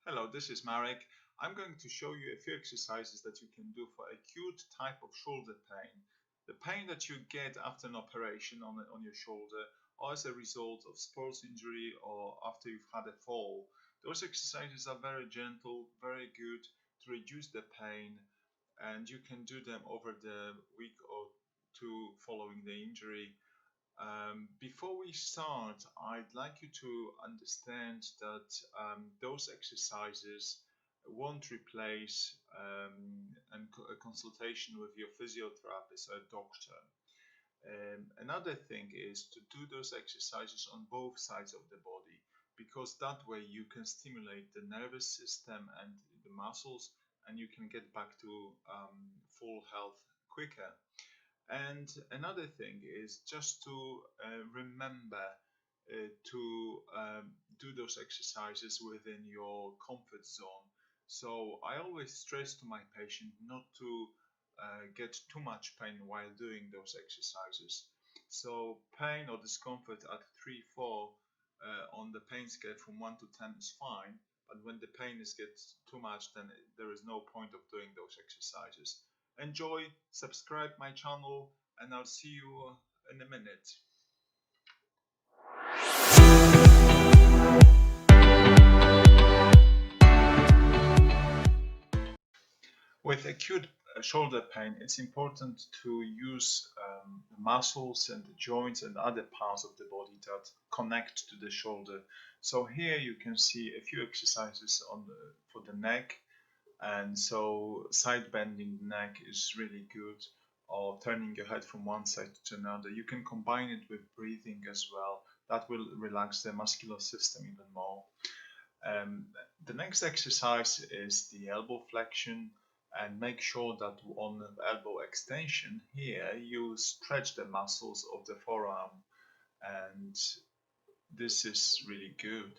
Hello, this is Marek. I'm going to show you a few exercises that you can do for acute type of shoulder pain. The pain that you get after an operation on your shoulder or as a result of sports injury or after you've had a fall. Those exercises are very gentle, very good to reduce the pain, and you can do them over the week or two following the injury. Before we start, I'd like you to understand that those exercises won't replace a consultation with your physiotherapist or doctor. Another thing is to do those exercises on both sides of the body, because that way you can stimulate the nervous system and the muscles, and you can get back to full health quicker. And another thing is just to remember to do those exercises within your comfort zone. So I always stress to my patient not to get too much pain while doing those exercises. So pain or discomfort at 3, 4 on the pain scale from 1 to 10 is fine. But when the pain gets too much, then there is no point of doing those exercises. Enjoy, subscribe my channel, and I'll see you in a minute. With acute shoulder pain, it's important to use the muscles and the joints and other parts of the body that connect to the shoulder. So here you can see a few exercises for the neck. And so side bending the neck is really good, or turning your head from one side to another. You can combine it with breathing as well. That will relax the muscular system even more. The next exercise is the elbow flexion, and make sure that on the elbow extension here you stretch the muscles of the forearm, and this is really good.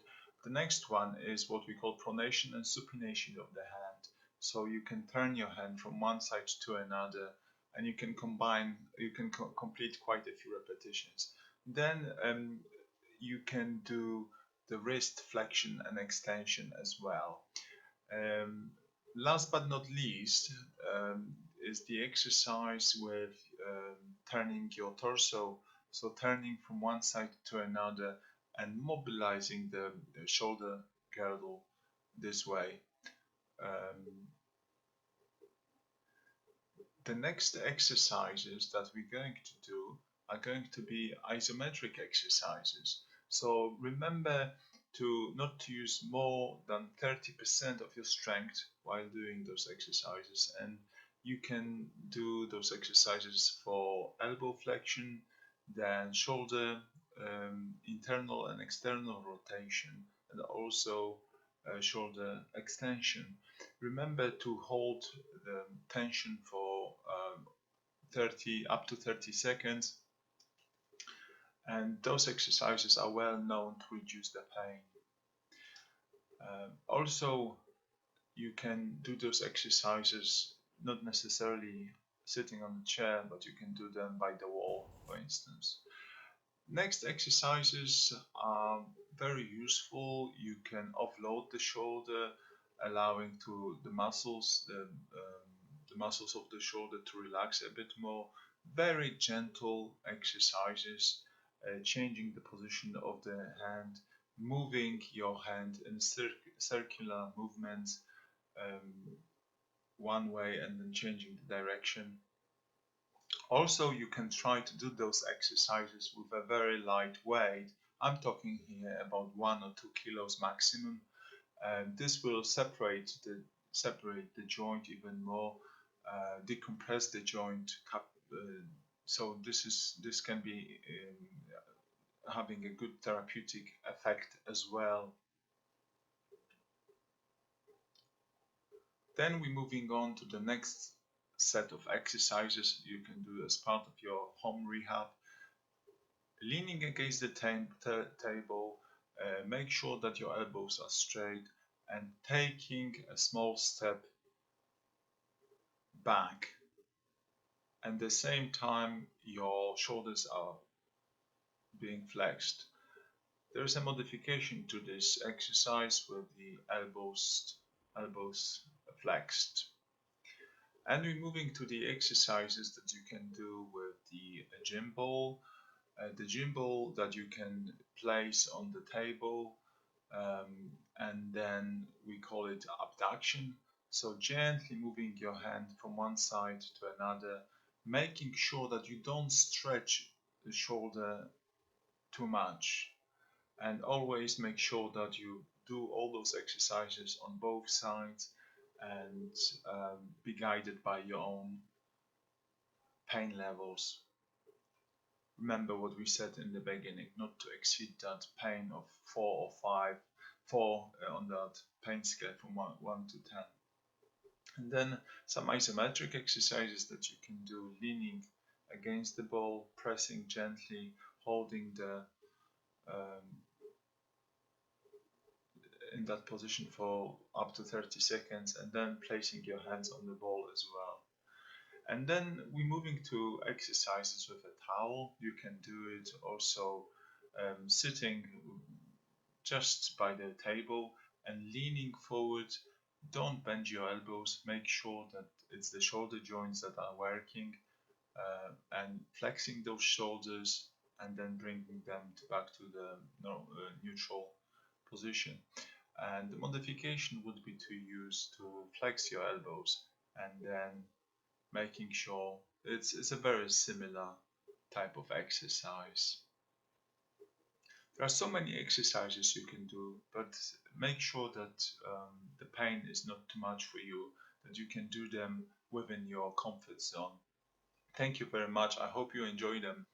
The next one is what we call pronation and supination of the hand. So you can turn your hand from one side to another, and you can complete quite a few repetitions. Then you can do the wrist flexion and extension as well. Last but not least is the exercise with turning your torso, so turning from one side to another and mobilizing the shoulder girdle this way. The next exercises that we're going to do are going to be isometric exercises. So remember to not to use more than 30% of your strength while doing those exercises, and you can do those exercises for elbow flexion, then shoulder internal and external rotation, and also shoulder extension. Remember to hold the tension for 30 up to 30 seconds, and those exercises are well known to reduce the pain. Also, you can do those exercises not necessarily sitting on the chair, but you can do them by the wall, for instance. Next exercises are very useful. You can offload the shoulder, allowing to the muscles of the shoulder to relax a bit more. Very gentle exercises, changing the position of the hand, moving your hand in circular movements one way and then changing the direction. Also, you can try to do those exercises with a very light weight. I'm talking here about 1 or 2 kilos maximum. This will separate the joint even more, decompress the joint. So this can be having a good therapeutic effect as well. Then we're moving on to the next set of exercises you can do as part of your home rehab. Leaning against the table, make sure that your elbows are straight, and taking a small step back. And at the same time, your shoulders are being flexed. There is a modification to this exercise with the elbows flexed. And we're moving to the exercises that you can do with the gym ball. The gym ball that you can place on the table, and then we call it abduction. So gently moving your hand from one side to another, making sure that you don't stretch the shoulder too much, and always make sure that you do all those exercises on both sides, and be guided by your own pain levels. Remember what we said in the beginning, not to exceed that pain of 4 on that pain scale from 1 to 10. And then some isometric exercises that you can do, leaning against the ball, pressing gently, holding the in that position for up to 30 seconds, and then placing your hands on the ball as well. And then we're moving to exercises with a towel. You can do it also sitting just by the table and leaning forward. Don't bend your elbows. Make sure that it's the shoulder joints that are working, and flexing those shoulders, and then bringing them back to the neutral position. And the modification would be to use to flex your elbows, and then making sure it's a very similar type of exercise. There are so many exercises you can do, but make sure that the pain is not too much for you, that you can do them within your comfort zone. Thank you very much. I hope you enjoy them.